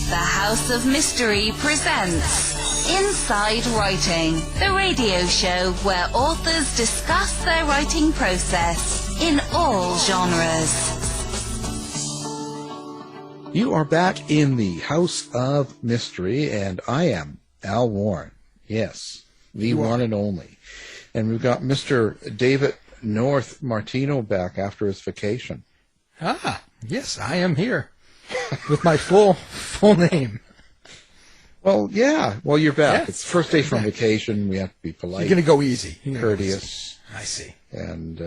The House of Mystery presents Inside Writing, the radio show where authors discuss their writing process in all genres. You are back in the House of Mystery, and I am Al Warren. Yes, the one and only. And we've got Mr. David North Martino back after his vacation. Ah, yes, I am here with my full name. Well, yeah. Well, you're back. Yeah. It's the first day from vacation. We have to be polite. You're going to go easy. Courteous. I see. And,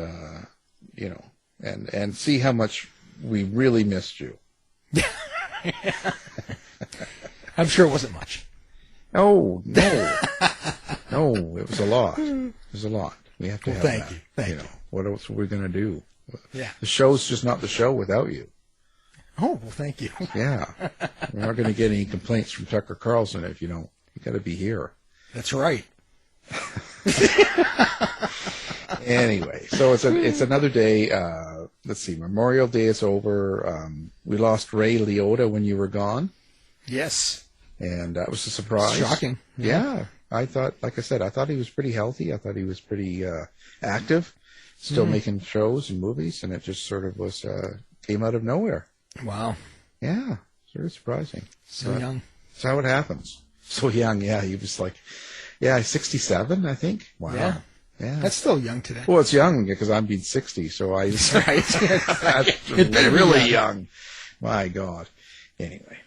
and see how much we really missed you. I'm sure it wasn't much. Oh, no. No, it was a lot. It was a lot. We have to have thank that. you. Thank you. What else are we going to do? Yeah. The show's just not the show without you. Oh, well, thank you. Yeah. We're not going to get any complaints from Tucker Carlson if you don't. You got to be here. That's right. Anyway, so it's another day. Let's see. Memorial Day is over. We lost Ray Liotta when you were gone. Yes. And that was a surprise. Shocking. Yeah. I thought, like I said, I thought he was pretty healthy. I thought he was pretty active, still making shows and movies, and it just sort of was came out of nowhere. Wow. Yeah, sort of surprising. So young. That's how it happens. So young, yeah. He was like, 67, I think. Wow. Yeah. Yeah. That's still young today. Well, it's young because I'm being 60, so I. That's right. That's really young. My God. Anyway.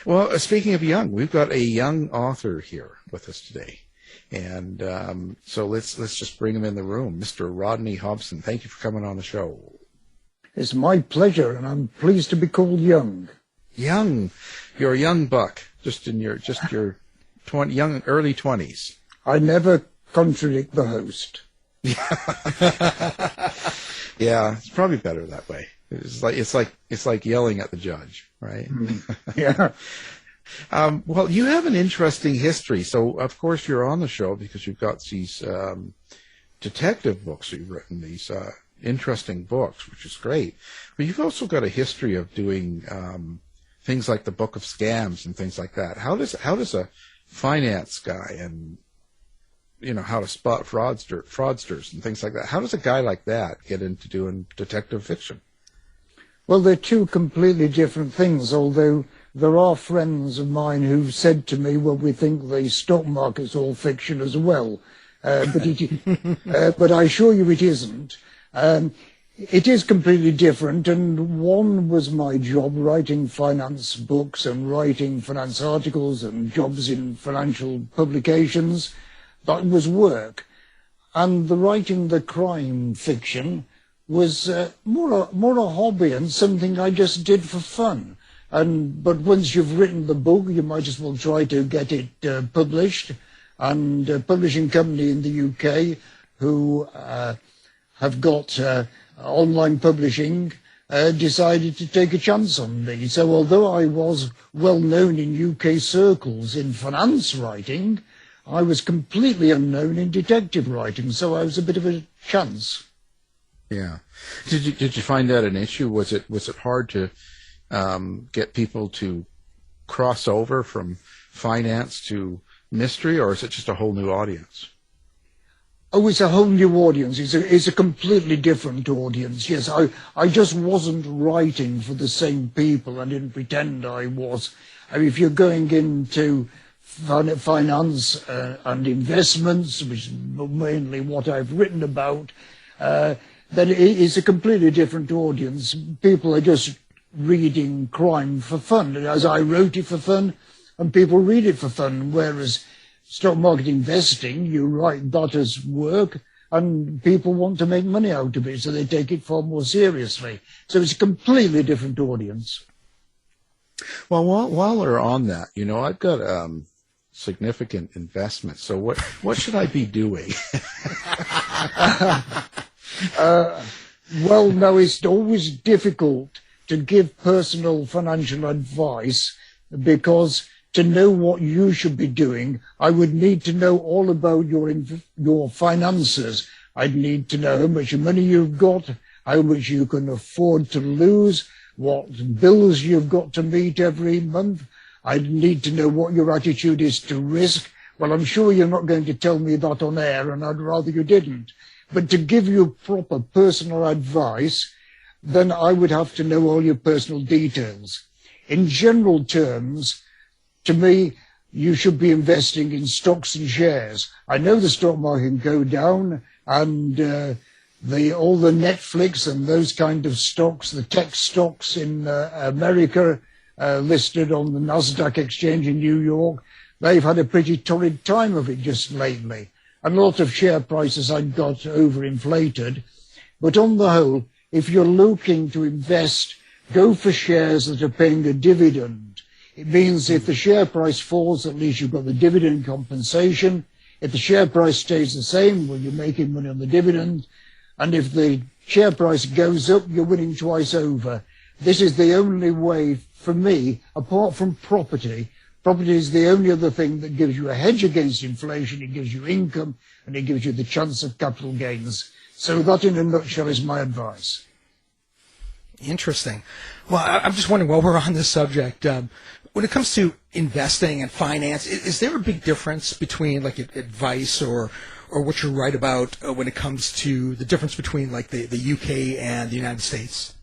Well, speaking of young, we've got a young author here with us today. And so let's just bring him in the room. Mr. Rodney Hobson, thank you for coming on the show. It's my pleasure, and I'm pleased to be called young. Young. You're a young buck, just your young early 20s. I never contradict the host. Yeah, it's probably better that way. It's like yelling at the judge, right? Yeah. Well, you have an interesting history. So, of course, you're on the show because you've got these detective books that you've written, these interesting books, which is great. But you've also got a history of doing things like the Book of Scams and things like that. How does a finance guy and how to spot fraudsters and things like that? How does a guy like that get into doing detective fiction? Well, they're two completely different things, although there are friends of mine who've said to me, well, we think the stock market's all fiction as well. But I assure you it isn't. It is completely different, and one was my job, writing finance books and writing finance articles and jobs in financial publications. That was work. And the writing the crime fiction was more a hobby and something I just did for fun. But once you've written the book, you might as well try to get it published. And a publishing company in the UK who have got online publishing decided to take a chance on me. So although I was well known in UK circles in finance writing, I was completely unknown in detective writing, so I was a bit of a chance. Yeah. Did you find that an issue? Was it hard to get people to cross over from finance to mystery, or is it just a whole new audience? Oh, it's a whole new audience. It's a completely different audience. Yes, I just wasn't writing for the same people. I didn't pretend I was. I mean, if you're going into finance and investments, which is mainly what I've written about, then it is a completely different audience. People are just reading crime for fun, as I wrote it for fun, and people read it for fun, whereas stock market investing, you write that as work, and people want to make money out of it, so they take it far more seriously. So it's a completely different audience. Well, while we're on that, I've got significant investment. So what should I be doing? Well, no, it's always difficult to give personal financial advice because to know what you should be doing, I would need to know all about your finances. I'd need to know how much money you've got, how much you can afford to lose, what bills you've got to meet every month, I need to know what your attitude is to risk. Well, I'm sure you're not going to tell me that on air, and I'd rather you didn't. But to give you proper personal advice, then I would have to know all your personal details. In general terms, to me, you should be investing in stocks and shares. I know the stock market can go down, and all the Netflix and those kind of stocks, the tech stocks in America, listed on the Nasdaq exchange in New York, they've had a pretty torrid time of it just lately. And a lot of share prices had got overinflated. But on the whole, if you're looking to invest, go for shares that are paying a dividend. It means if the share price falls, at least you've got the dividend compensation. If the share price stays the same, well, you're making money on the dividend. And if the share price goes up, you're winning twice over. This is the only way, for me, apart from property. Property is the only other thing that gives you a hedge against inflation. It gives you income, and it gives you the chance of capital gains. So that, in a nutshell, is my advice. Interesting. Well, I'm just wondering, while we're on this subject, when it comes to investing and finance, is there a big difference between like advice or what you write about when it comes to the difference between like the UK and the United States?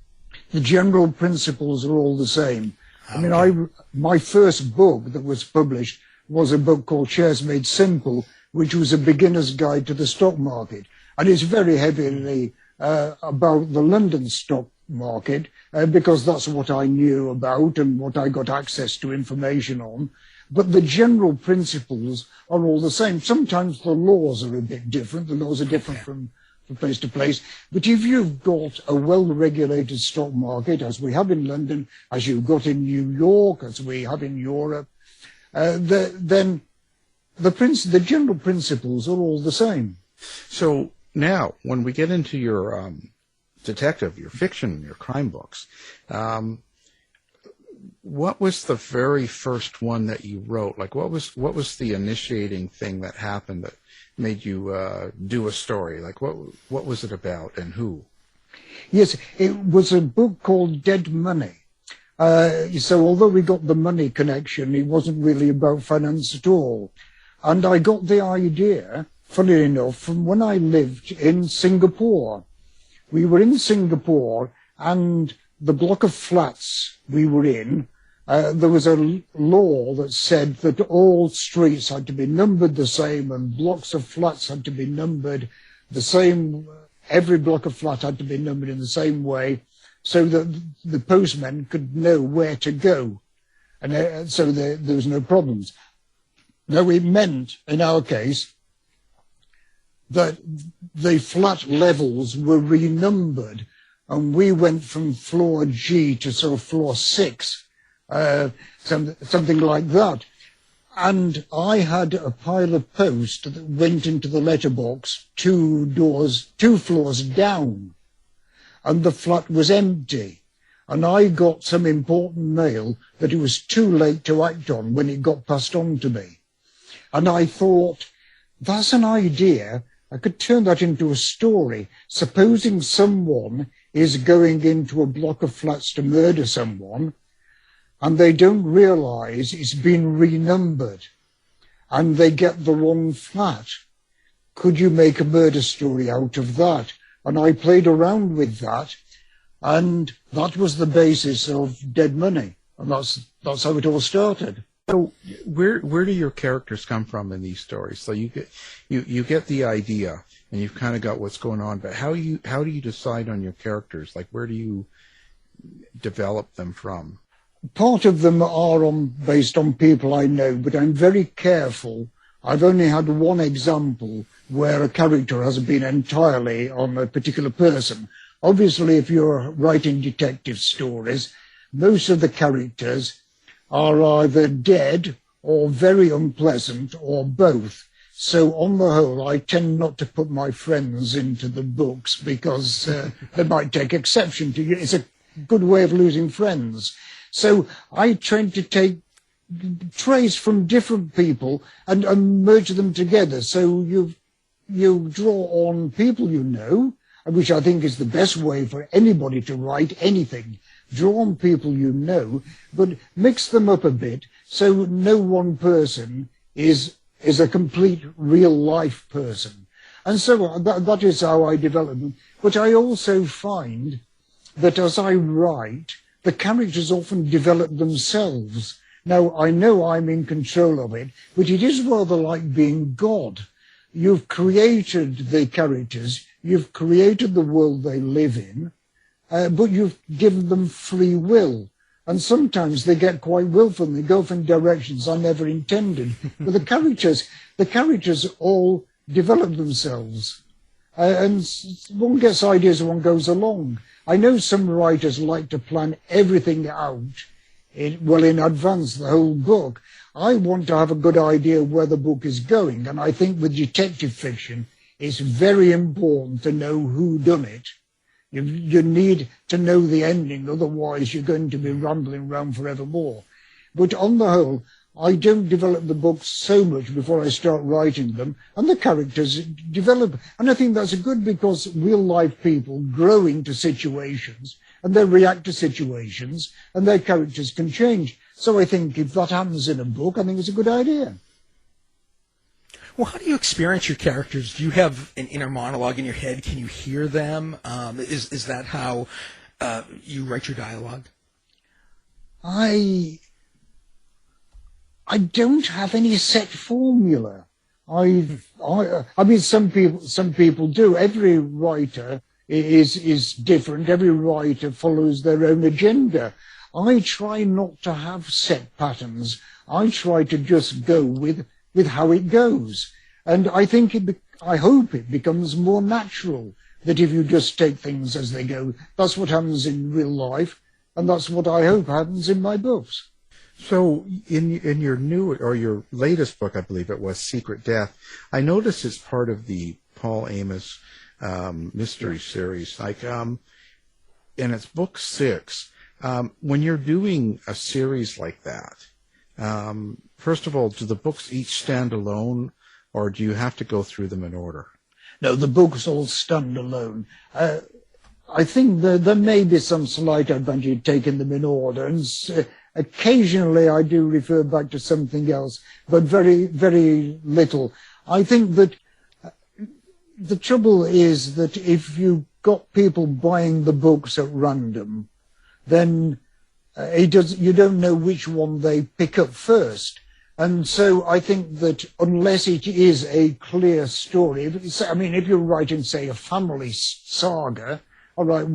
The general principles are all the same. I mean, my first book that was published was a book called Shares Made Simple, which was a beginner's guide to the stock market. And it's very heavily about the London stock market, because that's what I knew about and what I got access to information on. But the general principles are all the same. Sometimes the laws are a bit different. The laws are different from place to place. But if you've got a well-regulated stock market, as we have in London, as you've got in New York, as we have in Europe, then the general principles are all the same. So now, when we get into your detective, your fiction, your crime books, what was the very first one that you wrote? Like, what was the initiating thing that happened that made you do a story? Like, what was it about and who? Yes, it was a book called Dead Money. So although we got the money connection, it wasn't really about finance at all. And I got the idea, funny enough, from when I lived in Singapore. We were in Singapore, and the block of flats we were in, there was a law that said that all streets had to be numbered the same and blocks of flats had to be numbered the same. Every block of flat had to be numbered in the same way so that the postmen could know where to go. And so there was no problems. Now, it meant, in our case, that the flat levels were renumbered, and we went from floor G to sort of floor 6, something like that. And I had a pile of post that went into the letterbox 2 floors down, and the flat was empty. And I got some important mail that it was too late to act on when it got passed on to me. And I thought, that's an idea. I could turn that into a story. Supposing someone is going into a block of flats to murder someone, and they don't realize it's been renumbered, and they get the wrong flat. Could you make a murder story out of that? And I played around with that, and that was the basis of Dead Money, and that's how it all started. So where do your characters come from in these stories? So you get the idea, and you've kind of got what's going on, but how do you decide on your characters? Like, where do you develop them from? Part of them are based on people I know, but I'm very careful. I've only had one example where a character has been entirely on a particular person. Obviously, if you're writing detective stories, most of the characters are either dead or very unpleasant or both. So on the whole, I tend not to put my friends into the books because they might take exception to you. It's a good way of losing friends. So I tend to take traits from different people and merge them together. So you draw on people you know, which I think is the best way for anybody to write anything. draw on people you know, but mix them up a bit so no one person is a complete real-life person. And so that is how I develop them. But I also find that as I write, the characters often develop themselves. Now, I know I'm in control of it, but it is rather like being God. You've created the characters, you've created the world they live in, but you've given them free will. And sometimes they get quite willful and they go from directions I never intended. But the characters all develop themselves. And one gets ideas as one goes along. I know some writers like to plan everything out in advance, the whole book. I want to have a good idea where the book is going, and I think with detective fiction, it's very important to know who done it. You need to know the ending, otherwise you're going to be rambling around forevermore. But on the whole, I don't develop the books so much before I start writing them, and the characters develop. And I think that's good because real-life people grow into situations, and they react to situations, and their characters can change. So I think if that happens in a book, I think it's a good idea. Well, how do you experience your characters? Do you have an inner monologue in your head? Can you hear them? Is that how you write your dialogue? I don't have any set formula. I mean, some people do. Every writer is different. Every writer follows their own agenda. I try not to have set patterns. I try to just go with how it goes. And I think I hope it becomes more natural that if you just take things as they go, that's what happens in real life, and that's what I hope happens in my books. So in your new or your latest book, I believe it was, Secret Death, I noticed it's part of the Paul Amos mystery series. And it's book 6. When you're doing a series like that, first of all, do the books each stand alone, or do you have to go through them in order? No, the books all stand alone. I think there may be some slight advantage taking them in order, and occasionally I do refer back to something else, but very, very little. I think that the trouble is that if you've got people buying the books at random, then you don't know which one they pick up first. And so I think that unless it is a clear story, if you're writing, say, a family saga, all right,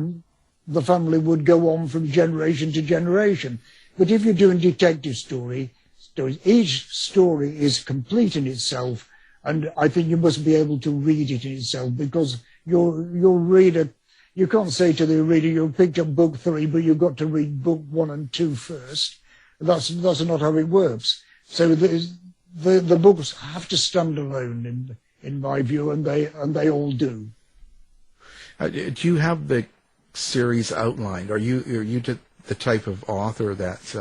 the family would go on from generation to generation. But if you're doing detective stories, each story is complete in itself, and I think you must be able to read it in itself, because your reader, you can't say to the reader, you picked up book 3, but you've got to read book 1 and 2 first. That's not how it works. So the books have to stand alone, in my view, and they all do. Do you have the series outlined? Are you the type of author that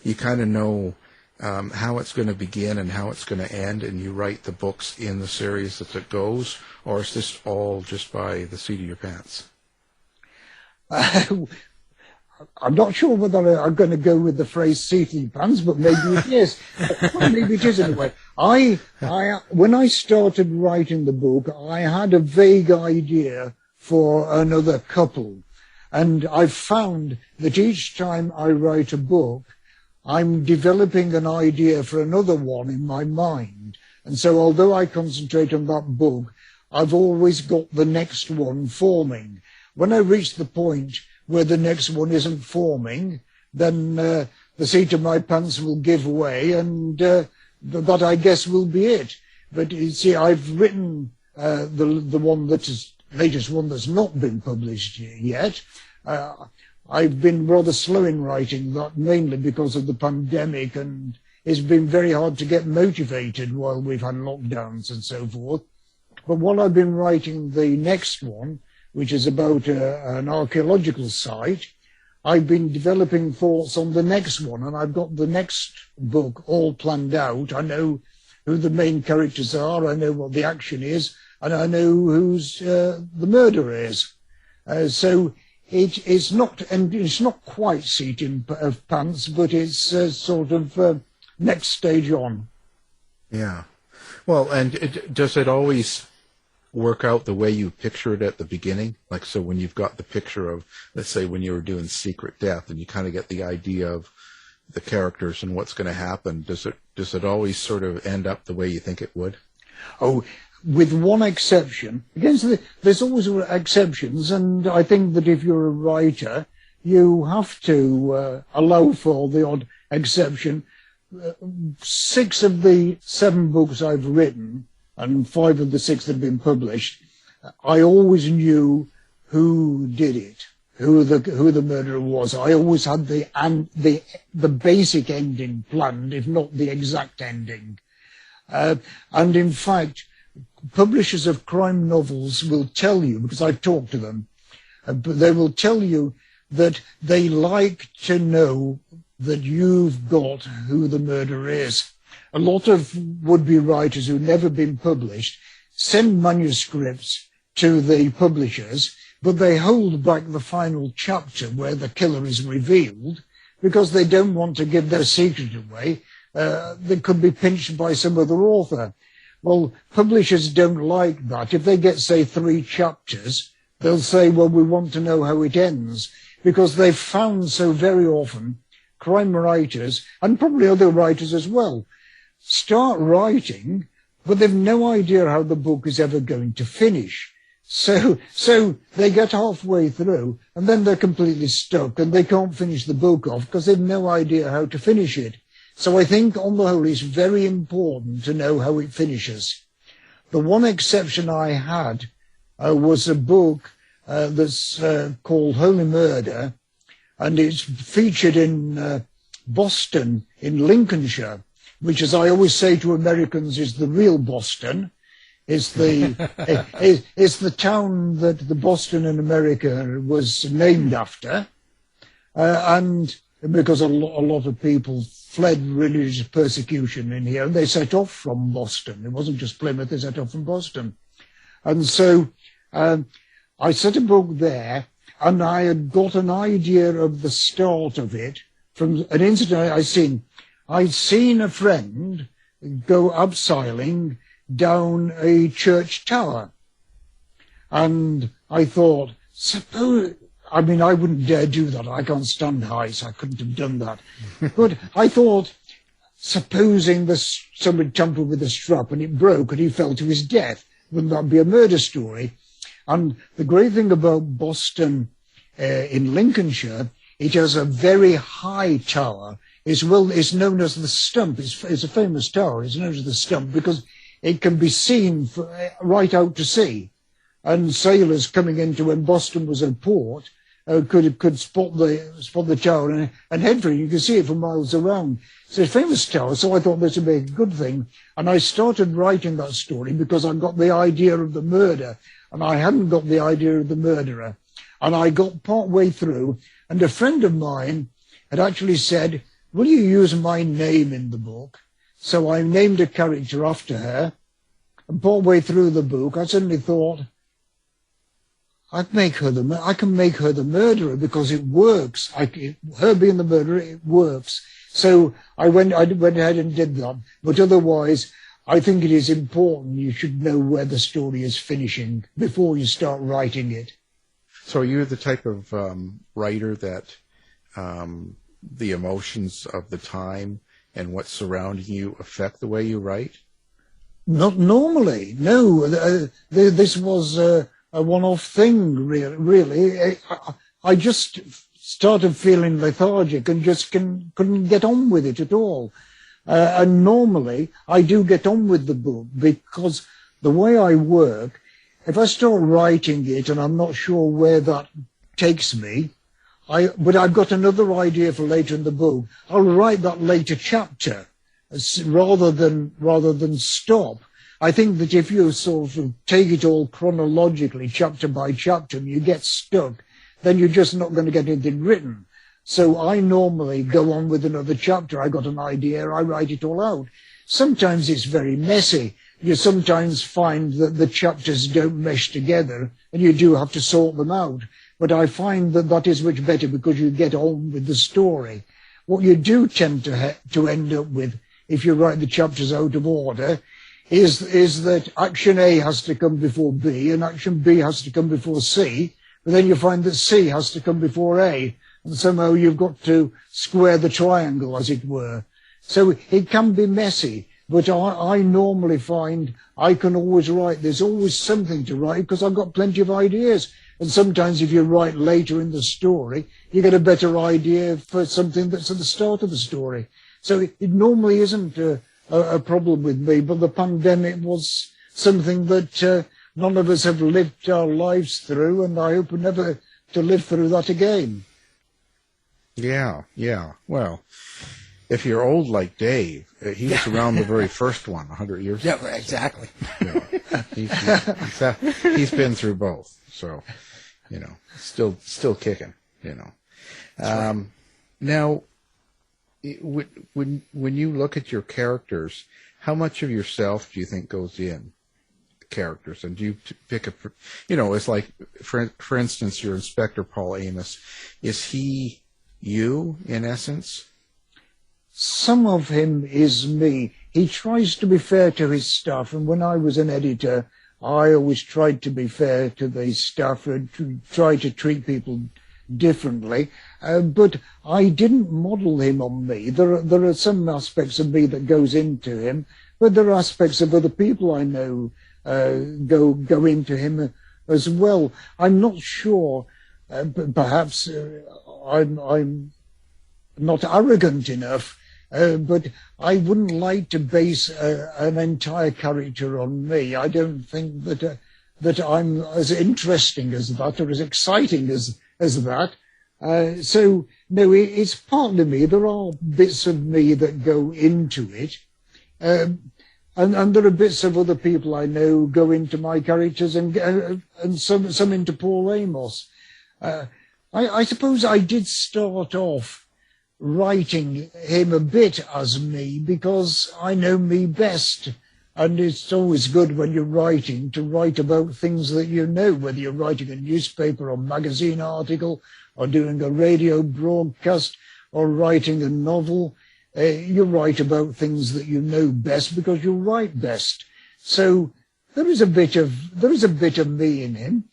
you kind of know how it's going to begin and how it's going to end, and you write the books in the series as it goes, or is this all just by the seat of your pants? I'm not sure whether I'm going to go with the phrase "seat in pants," but maybe it is. Maybe it is anyway. When I started writing the book, I had a vague idea for another couple, and I've found that each time I write a book, I'm developing an idea for another one in my mind. And so although I concentrate on that book, I've always got the next one forming. When I reach the point where the next one isn't forming, then the seat of my pants will give way, and that, I guess, will be it. But you see, I've written the one that is latest one that's not been published yet. I've been rather slow in writing that, mainly because of the pandemic, and it's been very hard to get motivated while we've had lockdowns and so forth. But while I've been writing the next one, which is about an archaeological site, I've been developing thoughts on the next one, and I've got the next book all planned out. I know who the main characters are, I know what the action is, and I know who's the murderer is. So it's not, and it's not quite seat of pants, but it's sort of next stage on. Yeah. Well, and does it always work out the way you picture it at the beginning? Like, so when you've got the picture of, let's say when you were doing Secret Death and you kind of get the idea of the characters and what's going to happen, does it always sort of end up the way you think it would? Oh, with one exception. There's always exceptions, and I think that if you're a writer, you have to allow for the odd exception. 6 of the 7 books I've written, and 5 of the 6 that have been published, I always knew who did it, who the murderer was. I always had the basic ending planned, if not the exact ending. And in fact, publishers of crime novels will tell you, because I've talked to them, but they will tell you that they like to know that you've got who the murderer is. A lot of would-be writers who've never been published send manuscripts to the publishers, but they hold back the final chapter where the killer is revealed because they don't want to give their secret away. They could be pinched by some other author. Well, publishers don't like that. If they get, say, 3 chapters, they'll say, well, we want to know how it ends, because they've found so very often crime writers, and probably other writers as well, start writing, but they've no idea how the book is ever going to finish. So they get halfway through, and then they're completely stuck, and they can't finish the book off because they've no idea how to finish it. So I think, on the whole, it's very important to know how it finishes. The one exception I had was a book that's called Holy Murder, and it's featured in Boston, in Lincolnshire, which, as I always say to Americans, is the real Boston. It's the town that the Boston in America was named after, and because a lot of people fled religious persecution in here, and they set off from Boston. It wasn't just Plymouth, they set off from Boston. And so I set a book there, and I had got an idea of the start of it from an incident I'd seen. I'd seen a friend go abseiling down a church tower. And I thought, I wouldn't dare do that. I can't stand heights. I couldn't have done that. But I thought, supposing somebody tampered with a strap and it broke and he fell to his death, wouldn't that be a murder story? And the great thing about Boston in Lincolnshire, it has a very high tower. It's known as the Stump. It's a famous tower. It's known as the Stump because it can be seen right out to sea. And sailors coming into when Boston was a port could spot the tower and head for it. You could see it for miles around. It's a famous tower, so I thought this would be a good thing. And I started writing that story because I got the idea of the murder, and I hadn't got the idea of the murderer. And I got part way through, and a friend of mine had actually said, will you use my name in the book? So I named a character after her, and part way through the book, I suddenly thought, I can make her the murderer because it works. Her being the murderer, it works. So I went ahead and did that. But otherwise, I think it is important you should know where the story is finishing before you start writing it. So you're the type of writer that the emotions of the time and what's surrounding you affect the way you write? Not normally, no. This was a one-off thing, really. I just started feeling lethargic and just couldn't get on with it at all. And normally, I do get on with the book because the way I work, if I start writing it and I'm not sure where that takes me, but I've got another idea for later in the book, I'll write that later chapter rather than stop. I think that if you sort of take it all chronologically, chapter by chapter, and you get stuck, then you're just not going to get anything written. So I normally go on with another chapter. I got an idea, I write it all out. Sometimes it's very messy. You sometimes find that the chapters don't mesh together, and you do have to sort them out. but I find that that is much better because you get on with the story. What you do tend to end up with, if you write the chapters out of order, is that action A has to come before B and action B has to come before C, but then you find that C has to come before A, and somehow you've got to square the triangle, as it were. So it can be messy, but I normally find I can always write. There's always something to write because I've got plenty of ideas. And sometimes if you write later in the story, you get a better idea for something that's at the start of the story. So it normally isn't a problem with me, but the pandemic was something that none of us have lived our lives through, and I hope never to live through that again. Yeah. Well, if you're old like Dave, he was around the very first one 100 years ago. Yeah, exactly. So, he's been through both, so, still kicking, Right. Now, when you look at your characters, how much of yourself do you think goes in the characters? And do you pick a, it's like, for instance, your Inspector Paul Amos, is he you, in essence? Some of him is me. He tries to be fair to his staff, and when I was an editor, I always tried to be fair to the staff and to try to treat people differently. But I didn't model him on me. There are some aspects of me that goes into him, but there are aspects of other people I know go into him as well. I'm not sure. Perhaps I'm not arrogant enough. But I wouldn't like to base an entire character on me. I don't think that I'm as interesting as that or as exciting as that. So no, it's partly me. There are bits of me that go into it, and there are bits of other people I know go into my characters, and some into Paul Amos. I suppose I did start off writing him a bit as me because I know me best, and it's always good when you're writing to write about things that you know, whether you're writing a newspaper or magazine article or doing a radio broadcast or writing a novel. You write about things that you know best because you write best. So there is a bit of me in him.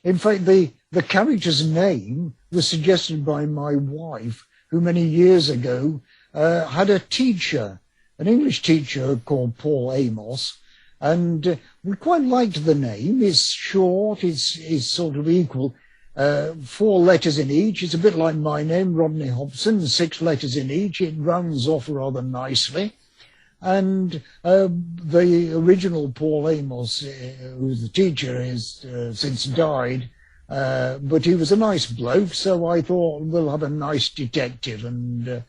In fact, the character's name was suggested by my wife, who many years ago had a teacher, an English teacher called Paul Amos, and we quite liked the name. It's short, it's sort of equal, 4 letters in each. It's a bit like my name, Rodney Hobson, 6 letters in each. It rounds off rather nicely. And the original Paul Amos, who's the teacher, has since died. But he was a nice bloke, so I thought we'll have a nice detective, and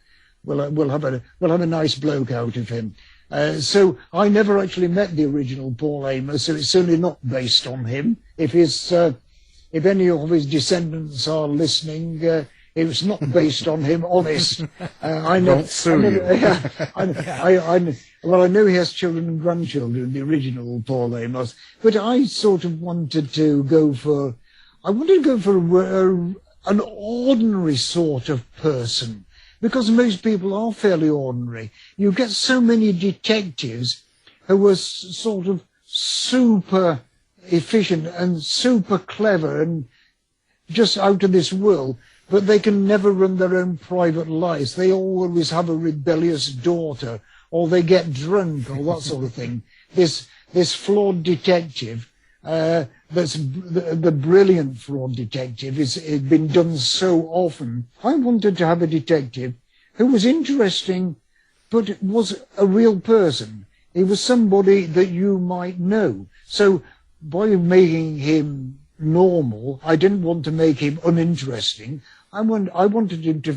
we'll have a nice bloke out of him. So I never actually met the original Paul Amos, so it's certainly not based on him. If any of his descendants are listening, it was not based on him. Honest, I know. Don't sue you. Well, I know he has children and grandchildren, the original Paul Amos, but I sort of wanted to go for. I wanted to go for an ordinary sort of person, because most people are fairly ordinary. You get so many detectives who are sort of super efficient and super clever and just out of this world, but they can never run their own private lives. They always have a rebellious daughter, or they get drunk, or that sort of thing. This flawed detective, that's the brilliant fraud detective. It's been done so often. I wanted to have a detective who was interesting, but was a real person. He was somebody that you might know. So by making him normal, I didn't want to make him uninteresting. I wanted him to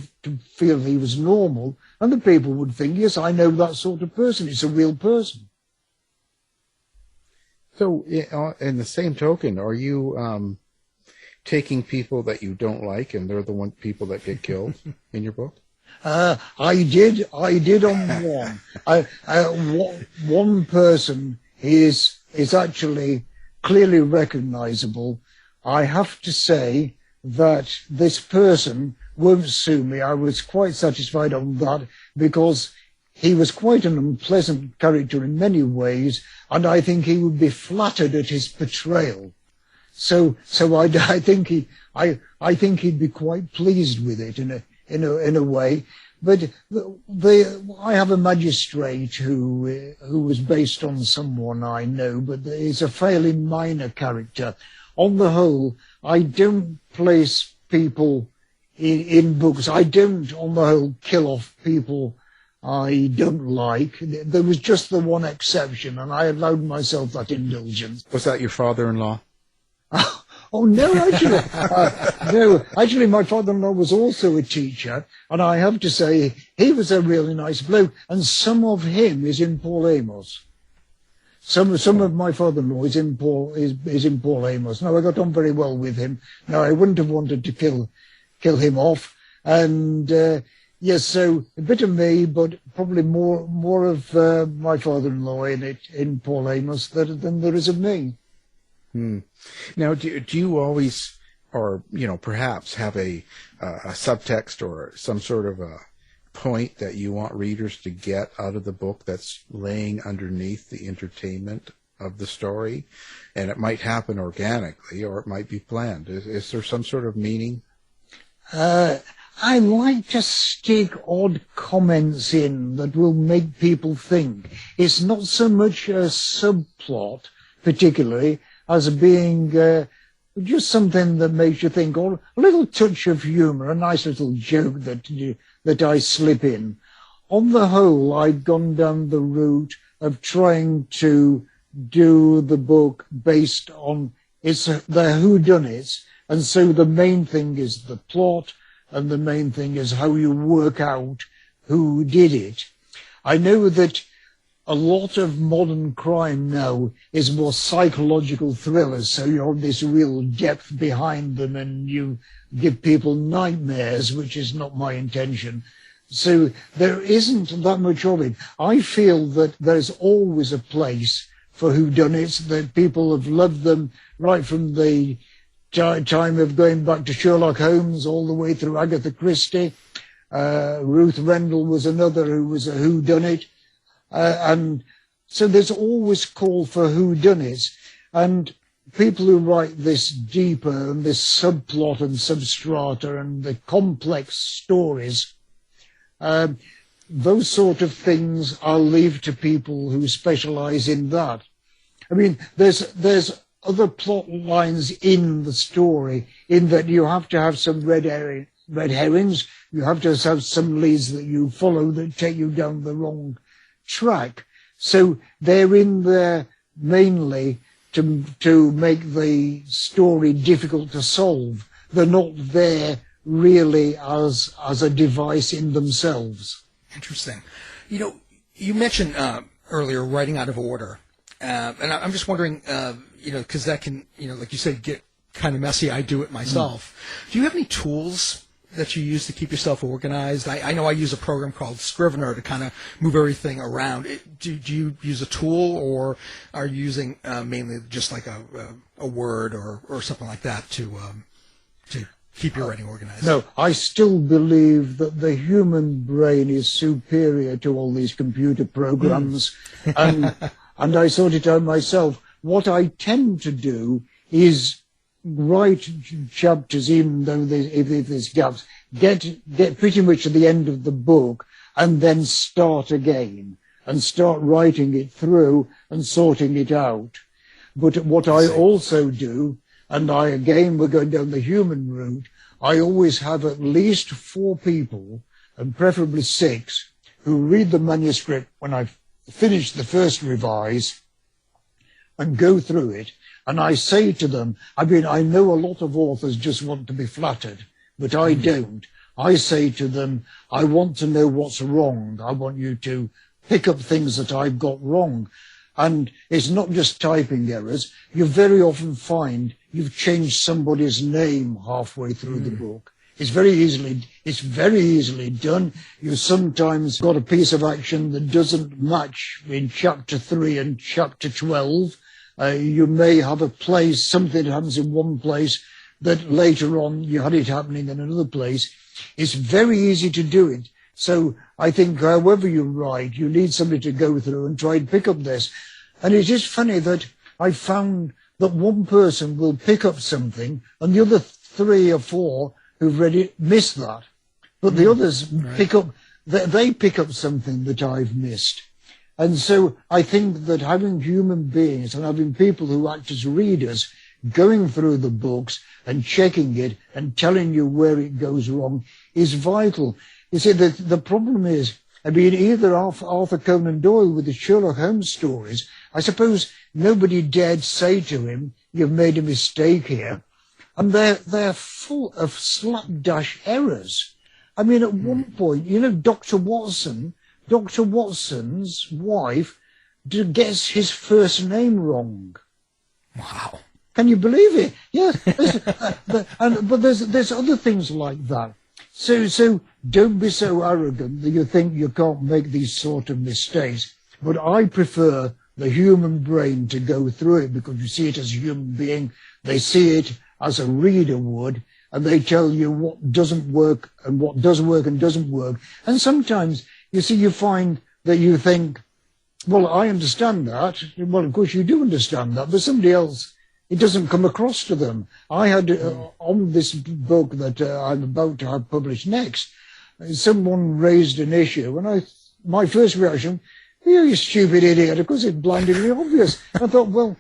feel he was normal, and the people would think, yes, I know that sort of person. It's a real person. So, in the same token, are you taking people that you don't like, and they're the people that get killed in your book? I did on one. One person is actually clearly recognizable. I have to say that this person won't sue me. I was quite satisfied on that because he was quite an unpleasant character in many ways, and I think he would be flattered at his portrayal. So I think he'd be quite pleased with it in a way. But I have a magistrate who was based on someone I know, but he's a fairly minor character. On the whole, I don't place people in books. I don't, on the whole, kill off people I don't like. There was just the one exception, and I allowed myself that indulgence. Was that your father-in-law? Oh, no, actually, my father-in-law was also a teacher, and I have to say, he was a really nice bloke, and some of him is in Paul Amos. Some of my father-in-law is in Paul Amos. Now, I got on very well with him. Now, I wouldn't have wanted to kill him off, and yes, so a bit of me, but probably more of my father-in-law in Paul Amos than there is of me. Now, do you always, or perhaps have a subtext or some sort of a point that you want readers to get out of the book that's laying underneath the entertainment of the story? And it might happen organically, or it might be planned. Is there some sort of meaning? I like to stick odd comments in that will make people think. It's not so much a subplot, particularly, as being just something that makes you think, or a little touch of humour, a nice little joke that I slip in. On the whole, I've gone down the route of trying to do the book based on the whodunits, and so the main thing is the plot, and the main thing is how you work out who did it. I know that a lot of modern crime now is more psychological thrillers, so you have this real depth behind them and you give people nightmares, which is not my intention. So there isn't that much of it. I feel that there's always a place for whodunits, that people have loved them right from the time of going back to Sherlock Holmes all the way through Agatha Christie. Ruth Rendell was another who was a whodunit. And so there's always call for whodunits, and people who write this deeper and this subplot and substrata and the complex stories, those sort of things I'll leave to people who specialize in that. I mean, there's other plot lines in the story, in that you have to have some red herrings, you have to have some leads that you follow that take you down the wrong track. So they're in there mainly to make the story difficult to solve. They're not there really as a device in themselves. Interesting. You mentioned earlier writing out of order, and I'm just wondering, because that can, like you said, get kind of messy. I do it myself. Do you have any tools that you use to keep yourself organized? I know I use a program called Scrivener to kind of move everything around. Do you use a tool, or are you using mainly just like a Word or something like that to keep your writing organized? No, I still believe that the human brain is superior to all these computer programs, and I sort it out myself. What I tend to do is write chapters, even though if there's gaps, get pretty much to the end of the book, and then start again and start writing it through and sorting it out. But what I also do, and we're going down the human route, I always have at least 4 people, and preferably 6, who read the manuscript when I've finished the first revise and go through it. And I say to them, I know a lot of authors just want to be flattered, but I don't. I say to them, I want to know what's wrong. I want you to pick up things that I've got wrong. And it's not just typing errors. You very often find you've changed somebody's name halfway through the book. It's very easily done. You sometimes got a piece of action that doesn't match in chapter 3 and chapter 12. You may have a place, something that happens in one place that later on you had it happening in another place. It's very easy to do it. So I think however you write, you need somebody to go through and try and pick up this. And it is funny that I found that one person will pick up something and the other 3 or 4 who've read it miss that. But the others they pick up something that I've missed. And so I think that having human beings and having people who act as readers going through the books and checking it and telling you where it goes wrong is vital. You see, the problem is, I mean, either Arthur Conan Doyle with the Sherlock Holmes stories, I suppose nobody dared say to him, you've made a mistake here. And they're full of slapdash errors. I mean, at one point, you know, Dr. Watson's wife gets his first name wrong. Wow. Can you believe it? Yes. But there's other things like that. So don't be so arrogant that you think you can't make these sort of mistakes. But I prefer the human brain to go through it because you see it as a human being. They see it as a reader would, and they tell you what doesn't work and what does work and doesn't work. And sometimes, you see, you find that you think, well, I understand that. Well, of course you do understand that, but somebody else, it doesn't come across to them. I had, on this book that I'm about to have published next, someone raised an issue, and my first reaction, you stupid idiot, of course it's blindingly obvious. I thought, well,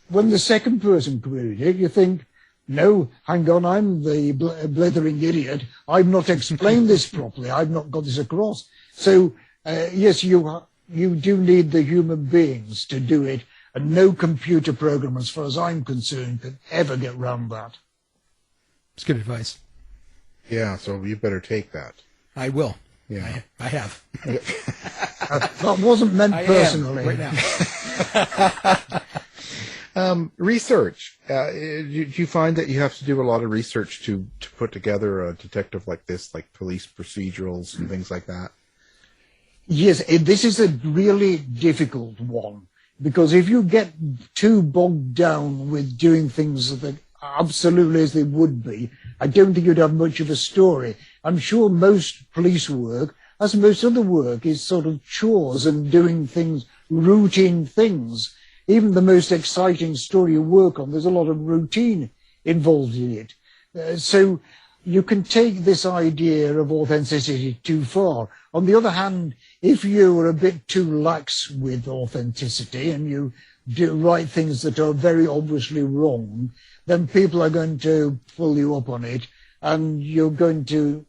when the second person queried it, you think, no, hang on, I'm the blithering idiot. I've not explained this properly. I've not got this across. So, yes, you do need the human beings to do it, and no computer program, as far as I'm concerned, can ever get round that. It's good advice. Yeah, so you better take that. I will. Yeah, I have. That wasn't meant personally. Right now. Research. Do you find that you have to do a lot of research to put together a detective like this, like police procedurals and things like that? Yes, this is a really difficult one, because if you get too bogged down with doing things that absolutely as they would be, I don't think you'd have much of a story. I'm sure most police work, as most other work, is sort of chores and doing things, routine things. Even the most exciting story you work on, there's a lot of routine involved in it. So you can take this idea of authenticity too far. On the other hand, if you are a bit too lax with authenticity and you write things that are very obviously wrong, then people are going to pull you up on it, and you're going to,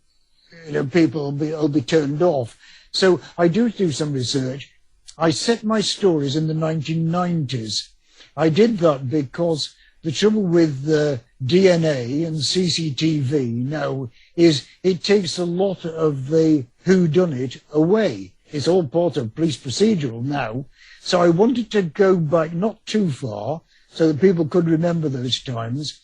people will be turned off. So I do some research. I set my stories in the 1990s. I did that because the trouble with DNA and CCTV now is it takes a lot of the whodunit away. It's all part of police procedural now. So I wanted to go back not too far so that people could remember those times,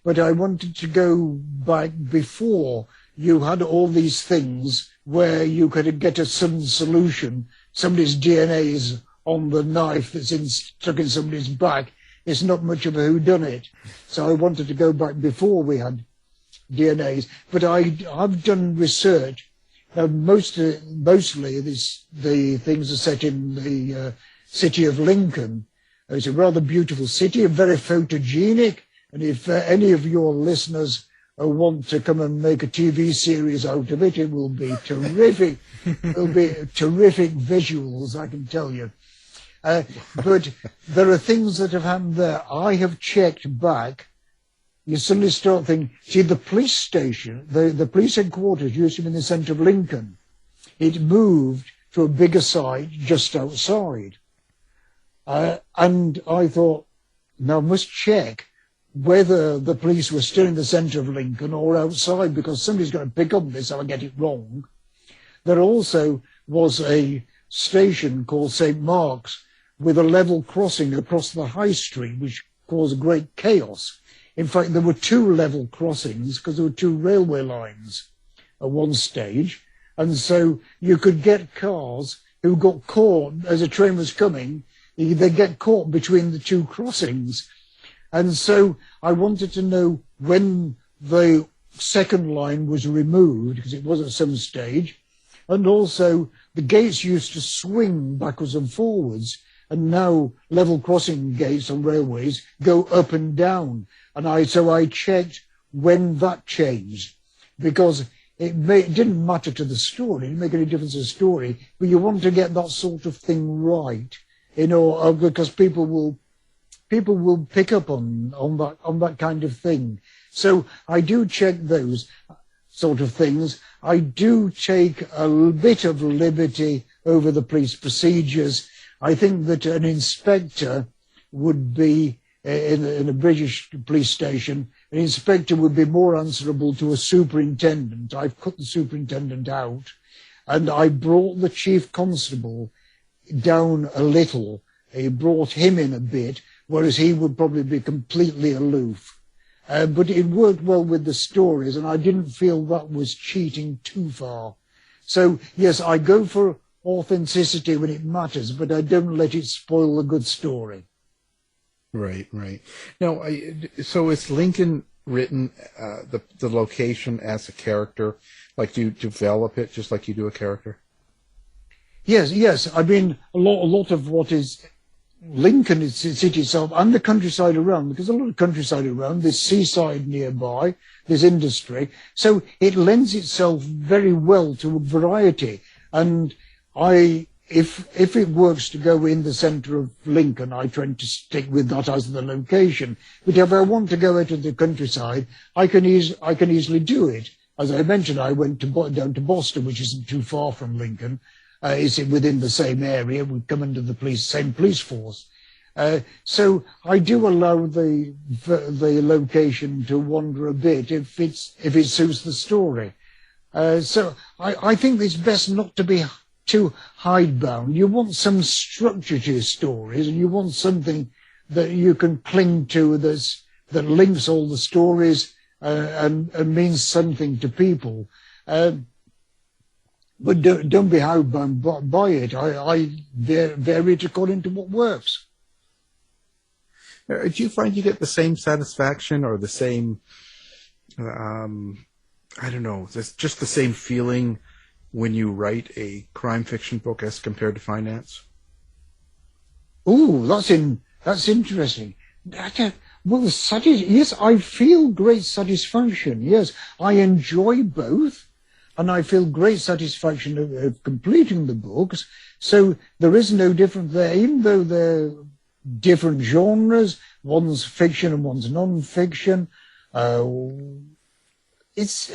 but I wanted to go back before you had all these things where you could get a sudden solution. Somebody's DNA is on the knife that's stuck in somebody's back. It's not much of a whodunit. So I wanted to go back before we had DNAs. But I've done research. Now, mostly the things are set in the city of Lincoln. It's a rather beautiful city, very photogenic. And if any of your listeners want to come and make a TV series out of it, it will be terrific. It'll be terrific visuals, I can tell you. But there are things that have happened there. I have checked back. You suddenly start thinking, see, the police station, the police headquarters used to be in the centre of Lincoln. It moved to a bigger site just outside. And I thought, now I must check whether the police were still in the centre of Lincoln or outside, because somebody's going to pick up this if I get it wrong. There also was a station called St. Mark's with a level crossing across the high street, which caused great chaos. In fact, there were 2 level crossings because there were 2 railway lines at one stage. And so you could get cars who got caught as a train was coming. They get caught between the 2 crossings. And so I wanted to know when the second line was removed, because it was at some stage. And also the gates used to swing backwards and forwards, and now level crossing gates on railways go up and down. And so I checked when that changed, because it didn't matter to the story, it didn't make any difference to the story, but you want to get that sort of thing right, because people will pick up on that kind of thing. So I do check those sort of things. I do take a bit of liberty over the police procedures. I think that an inspector would be, in a British police station, an inspector would be more answerable to a superintendent. I've cut the superintendent out, and I brought the chief constable down a little. He brought him in a bit, whereas he would probably be completely aloof. But it worked well with the stories, and I didn't feel that was cheating too far. So, yes, I go for authenticity when it matters, but I don't let it spoil a good story. Right, right. Now, so is Lincoln written, the location as a character? Like, do you develop it just like you do a character? Yes. I mean, a lot of what is Lincoln is the city itself and the countryside around, because there's a lot of countryside around, there's seaside nearby, there's industry, so it lends itself very well to a variety. And if it works to go in the centre of Lincoln, I tend to stick with that as the location. But if I want to go out to the countryside, I can easily do it. As I mentioned, I went down to Boston, which isn't too far from Lincoln. It's within the same area. We come under the same police force. So I do allow the location to wander a bit if it suits the story. So I think it's best not to be too hidebound. You want some structure to your stories, and you want something that you can cling to that links all the stories and means something to people. But don't be hidebound by it. I vary it according to what works. Do you find you get the same satisfaction or the same, I don't know, just the same feeling when you write a crime fiction book as compared to finance? Ooh, that's interesting. Well, yes, I feel great satisfaction. Yes, I enjoy both, and I feel great satisfaction of completing the books. So there is no difference there, even though they're different genres. One's fiction and one's non-fiction. It's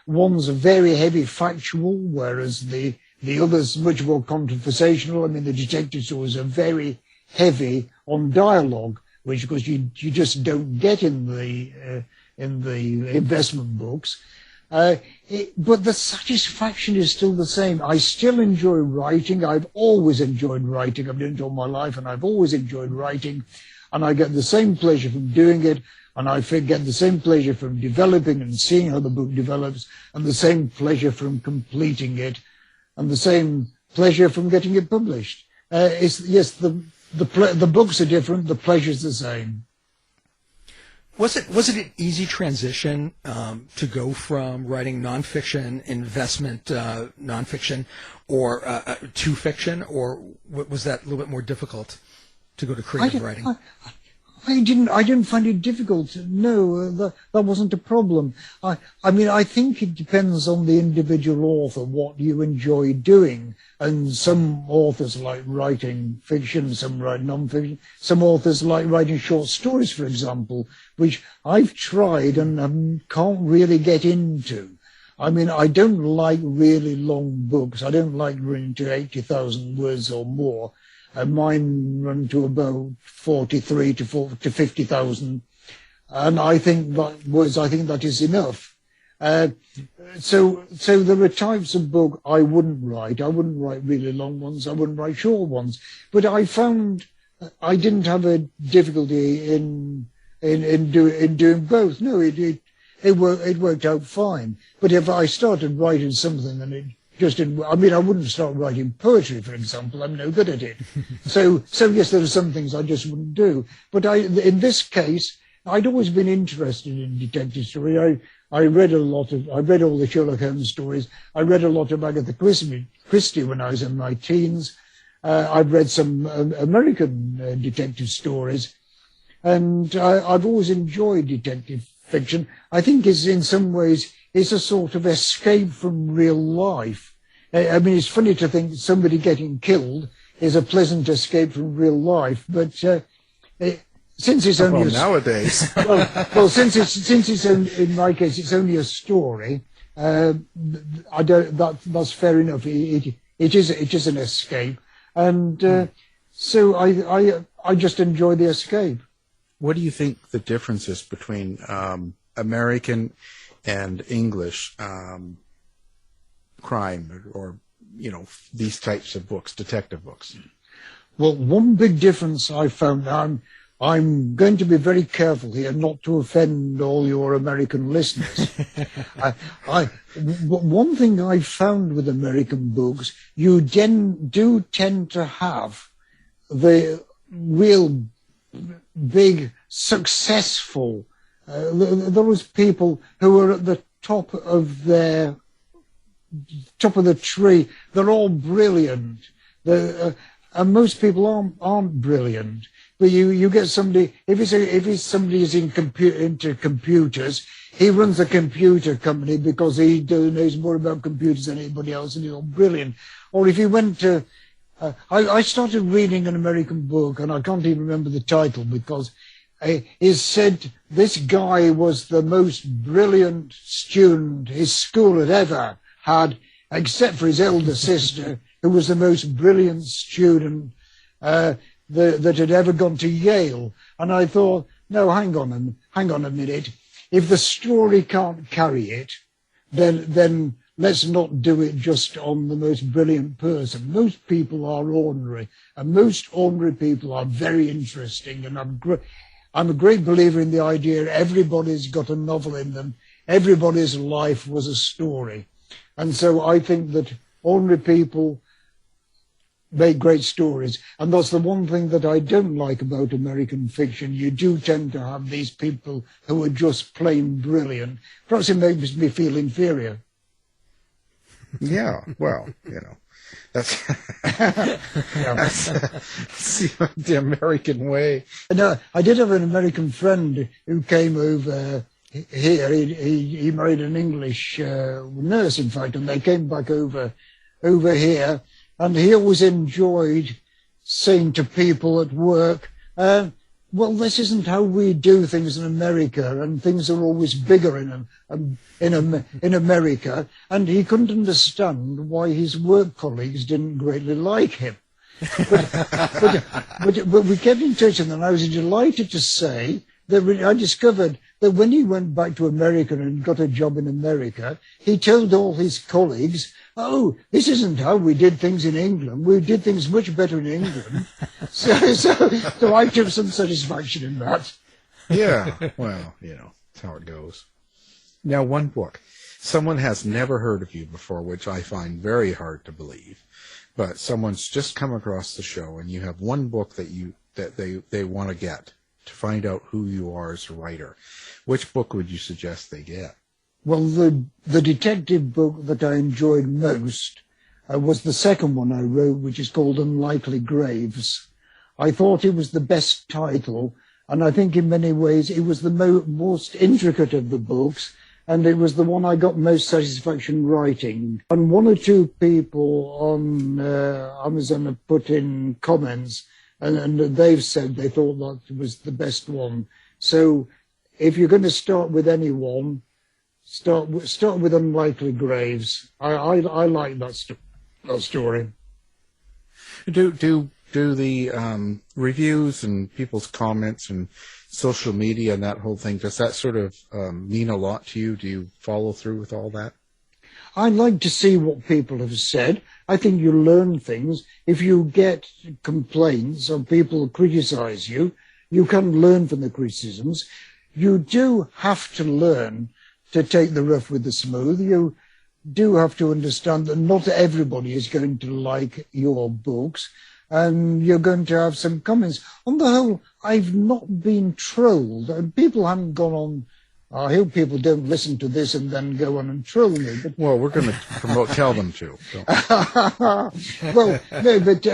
one's very heavy factual, whereas the other's much more conversational. I mean, the detective stories are very heavy on dialogue, which of course you just don't get in the investment books. But the satisfaction is still the same. I still enjoy writing. I've always enjoyed writing. I've done it all my life, and I've always enjoyed writing. And I get the same pleasure from doing it, and I get the same pleasure from developing and seeing how the book develops, and the same pleasure from completing it, and the same pleasure from getting it published. The books are different. The pleasure's the same. Was it an easy transition to go from writing nonfiction, investment nonfiction, or to fiction, or was that a little bit more difficult to go to creative writing? I didn't find it difficult. No, that wasn't a problem. I mean, I think it depends on the individual author, what you enjoy doing. And some authors like writing fiction, some write non-fiction. Some authors like writing short stories, for example, which I've tried and can't really get into. I mean, I don't like really long books. I don't like reading to 80,000 words or more. Mine run to about 43 to 50,000, and I think that is enough. So there are types of book I wouldn't write. I wouldn't write really long ones. I wouldn't write short ones. But I found I didn't have a difficulty in doing both. No, it worked out fine. But if I started writing something and I mean, I wouldn't start writing poetry, for example. I'm no good at it. So yes, there are some things I just wouldn't do. But in this case, I'd always been interested in detective story. I read all the Sherlock Holmes stories. I read a lot of Agatha Christie when I was in my teens. I've read some American detective stories, and I've always enjoyed detective fiction. I think in some ways it's a sort of escape from real life. I mean, it's funny to think somebody getting killed is a pleasant escape from real life, but since it's only nowadays, since it's in my case it's only a story. That's fair enough. It is an escape, and so I just enjoy the escape. What do you think the difference is between American and English crime, or these types of books, detective books? Well, one big difference I found. I'm going to be very careful here not to offend all your American listeners. One thing I found with American books, you do tend to have the real big, successful. Those people who are at the top of the tree. They're all brilliant. And most people aren't brilliant. But you get somebody, if somebody is into computers, he runs a computer company because he knows more about computers than anybody else, and he's all brilliant. Or if he went to, I started reading an American book, and I can't even remember the title because it said this guy was the most brilliant student his school had ever had, except for his elder sister, who was the most brilliant student that had ever gone to Yale. And I thought, no, hang on a minute. If the story can't carry it, then let's not do it just on the most brilliant person. Most people are ordinary, and most ordinary people are very interesting. And I'm a great believer in the idea everybody's got a novel in them. Everybody's life was a story. And so I think that ordinary people make great stories, and that's the one thing that I don't like about American fiction. You do tend to have these people who are just plain brilliant. Perhaps it makes me feel inferior. Yeah, well, that's, that's the American way. And I did have an American friend who came over here. He married an English nurse, in fact, and they came back over here. And he always enjoyed saying to people at work, well, this isn't how we do things in America, and things are always bigger in America. And he couldn't understand why his work colleagues didn't greatly like him. But we kept in touch, and then I was delighted to say that I discovered that when he went back to America and got a job in America, he told all his colleagues, oh, this isn't how we did things in England. We did things much better in England. So I took some satisfaction in that. Yeah, well, that's how it goes. Now, one book. Someone has never heard of you before, which I find very hard to believe. But someone's just come across the show, and you have one book that they want to get to find out who you are as a writer. Which book would you suggest they get? Well, the detective book that I enjoyed most was the second one I wrote, which is called Unlikely Graves. I thought it was the best title, and I think in many ways it was the most intricate of the books, and it was the one I got most satisfaction writing. And one or two people on Amazon have put in comments, and they've said they thought that was the best one. So if you're going to start with anyone, start with Unlikely Graves. I like that story. Do the reviews and people's comments and social media and that whole thing, does that sort of mean a lot to you? Do you follow through with all that? I like to see what people have said. I think you learn things. If you get complaints or people criticize you, you can learn from the criticisms. You do have to learn to take the rough with the smooth. do have to understand that not everybody is going to like your books, and you're going to have some comments. On the whole, I've not been trolled, and people haven't gone on. I hope people don't listen to this and then go on and troll me. But Well, we're going to tell them to. So. well, no, but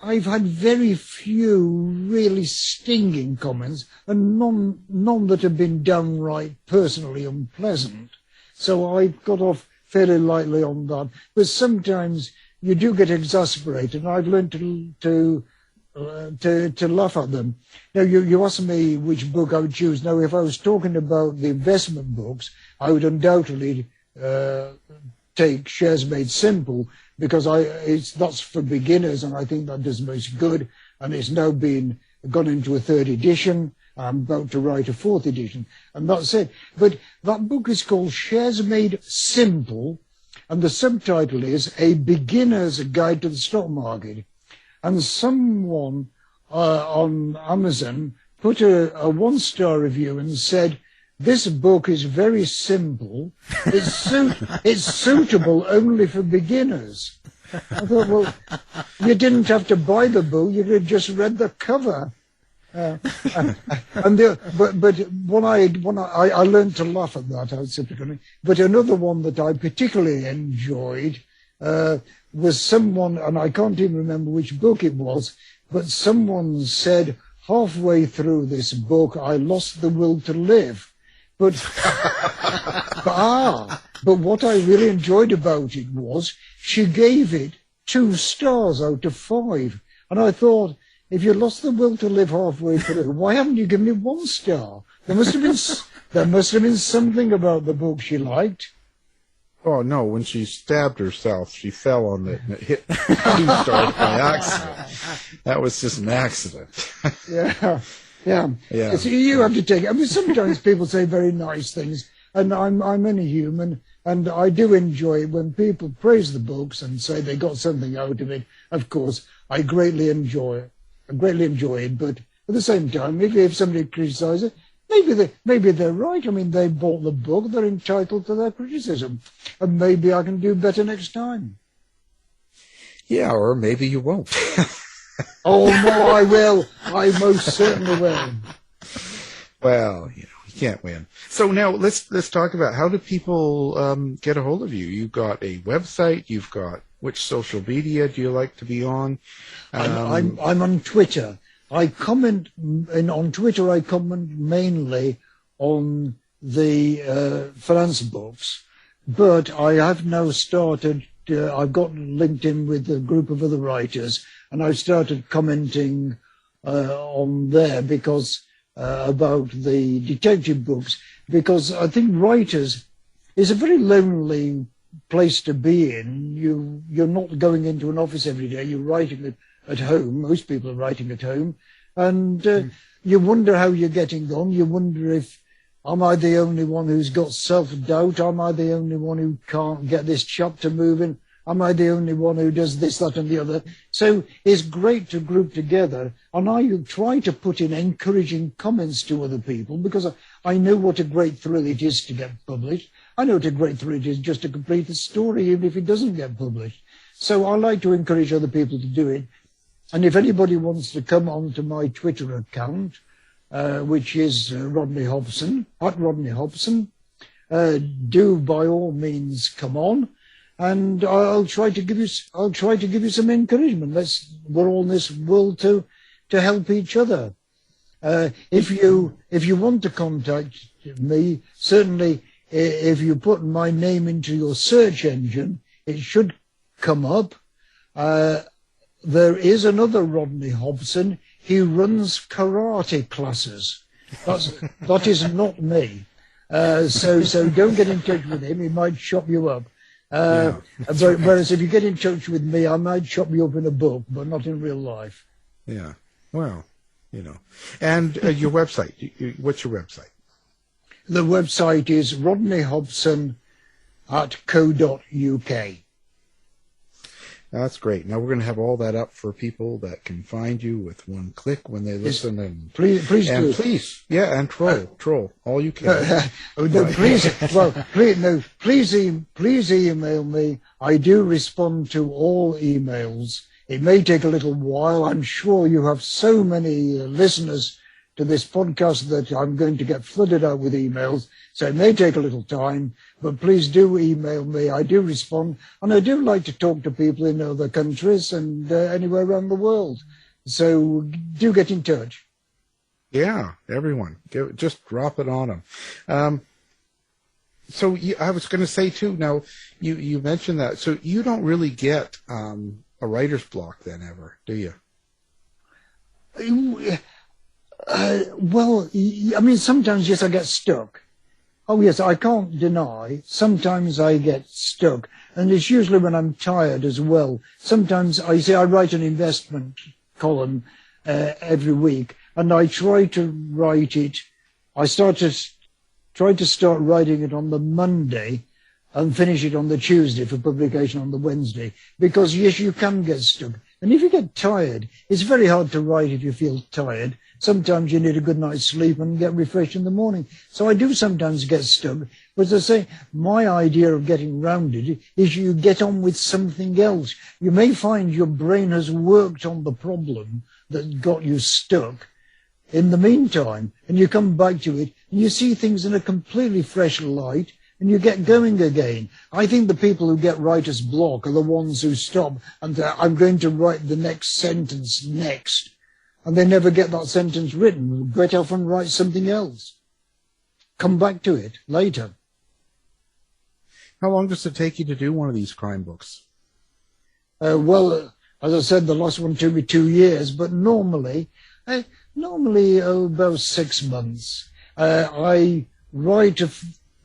I've had very few really stinging comments, and none that have been downright personally unpleasant. So I got off fairly lightly on that. But sometimes you do get exasperated, and I've learned to laugh at them. Now, you asked me which book I would choose. Now, if I was talking about the investment books, I would undoubtedly take Shares Made Simple, because that's for beginners, and I think that does most good, and it's now gone into a third edition. I'm about to write a fourth edition, and that's it. But that book is called Shares Made Simple, and the subtitle is A Beginner's Guide to the Stock Market. And someone on Amazon put a one-star review and said, "This book is very simple. It's suitable only for beginners." I thought, well, you didn't have to buy the book. You could have just read the cover. But when I learned to laugh at that, but another one that I particularly enjoyed was someone, and I can't even remember which book it was, but someone said, halfway through this book, I lost the will to live. But what I really enjoyed about it was she gave it 2 stars out of 5. And I thought, if you lost the will to live halfway through, why haven't you given it 1 star? There must have been something about the book she liked. Oh, no, when she stabbed herself, she fell on it and it hit 2 stars by accident. That was just an accident. Yeah. So you have to take it. I mean, sometimes people say very nice things, and I'm only human, and I do enjoy it when people praise the books and say they got something out of it. Of course, I greatly enjoy it, but at the same time, if somebody criticizes it, maybe they're right. I mean, they bought the book, they're entitled to their criticism, and maybe I can do better next time. Yeah, or maybe you won't. Oh, no, I will. I most certainly will. Well, you can't win. So now let's talk about, how do people get a hold of you? You've got a website. You've got, which social media do you like to be on? I'm on Twitter. On Twitter. I comment mainly on the finance books, but I have now started. I've got LinkedIn with a group of other writers, and I've started commenting on there because about the detective books, because I think writers is a very lonely place to be in. You're not going into an office every day. You're writing at home. Most people are writing at home, and you wonder how you're getting on. You wonder if, am I the only one who's got self-doubt? Am I the only one who can't get this chapter moving? Am I the only one who does this, that, and the other? So it's great to group together, and I try to put in encouraging comments to other people, because I know what a great thrill it is to get published. I know what a great thrill it is just to complete the story, even if it doesn't get published. So I like to encourage other people to do it. And if anybody wants to come onto my Twitter account, which is Rodney Hobson, at Rodney Hobson, do by all means come on, and I'll try to give you some encouragement. We're all in this world to help each other. If you want to contact me, certainly if you put my name into your search engine, it should come up. There is another Rodney Hobson. He runs karate classes. That is not me. So don't get in touch with him. He might chop you up. Whereas if you get in touch with me, I might chop you up in a book, but not in real life. Yeah. Well, And your website. What's your website? The website is rodneyhobson.co.uk. That's great. Now we're going to have all that up for people that can find you with one click when they listen. And please do. Please, yeah, and troll all you can. Please email me. I do respond to all emails. It may take a little while. I'm sure you have so many listeners to this podcast that I'm going to get flooded out with emails. So it may take a little time, but please do email me. I do respond, and I do like to talk to people in other countries and anywhere around the world. So do get in touch. Yeah, everyone, just drop it on them. I was going to say too. Now you mentioned that, so you don't really get a writer's block then ever, do you? Well, I mean, sometimes, yes, I get stuck. Oh, yes, I can't deny. Sometimes I get stuck. And it's usually when I'm tired as well. Sometimes I write an investment column every week, and I try to write it. I try to start writing it on the Monday and finish it on the Tuesday for publication on the Wednesday. Because, yes, you can get stuck. And if you get tired, it's very hard to write if you feel tired. Sometimes you need a good night's sleep and get refreshed in the morning. So I do sometimes get stuck. But as I say, my idea of getting round it is you get on with something else. You may find your brain has worked on the problem that got you stuck in the meantime, and you come back to it and you see things in a completely fresh light, and you get going again. I think the people who get writer's block are the ones who stop and I'm going to write the next sentence next. And they never get that sentence written. Get off and write something else. Come back to it later. How long does it take you to do one of these crime books? Well, as I said, the last one took me 2 years, but normally about 6 months. I write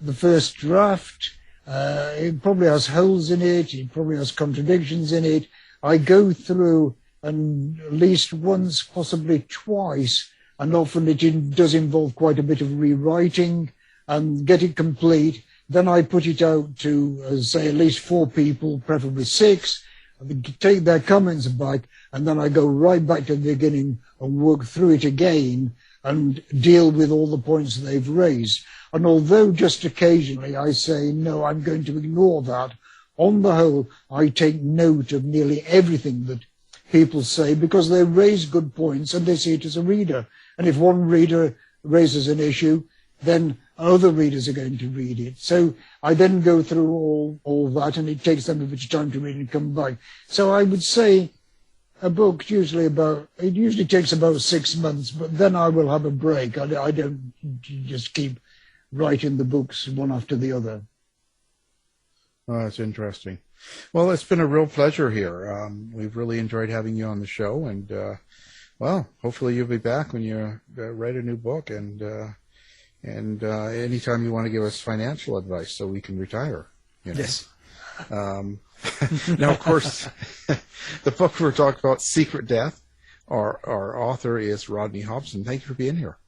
the first draft. It probably has holes in it. It probably has contradictions in it. I go through and at least once, possibly twice, and often it does involve quite a bit of rewriting and get it complete. Then I put it out to, say, at least 4 people, preferably 6, and take their comments back, and then I go right back to the beginning and work through it again and deal with all the points they've raised. And although just occasionally I say, no, I'm going to ignore that, on the whole, I take note of nearly everything that people say, because they raise good points and they see it as a reader. And if one reader raises an issue, then other readers are going to read it. So I then go through all that, and it takes them a bit of time to read and come back. So I would say a book usually takes about 6 months, but then I will have a break. I don't just keep writing the books one after the other. Oh, that's interesting. Well, it's been a real pleasure here. We've really enjoyed having you on the show, and well, hopefully you'll be back when you write a new book, and anytime you want to give us financial advice so we can retire. You know? Yes. Now, of course, the book we're talking about, Secret Death, our author is Rodney Hobson. Thank you for being here.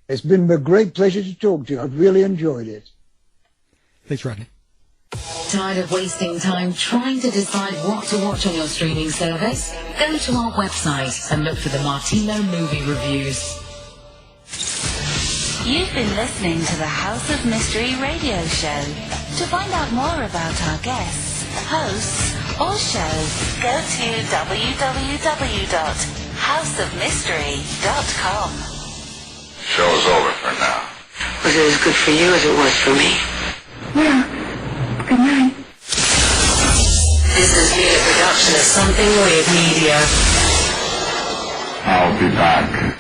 It's been a great pleasure to talk to you. I've really enjoyed it. Thanks, Rodney. Tired of wasting time trying to decide what to watch on your streaming service? Go to our website and look for the Martino movie reviews. You've been listening to the House of Mystery radio show. To find out more about our guests, hosts, or show, go to www.houseofmystery.com. Show's over for now. Was it as good for you as it was for me? Yeah. Good night. This has been a production of Something Weird Media. I'll be back.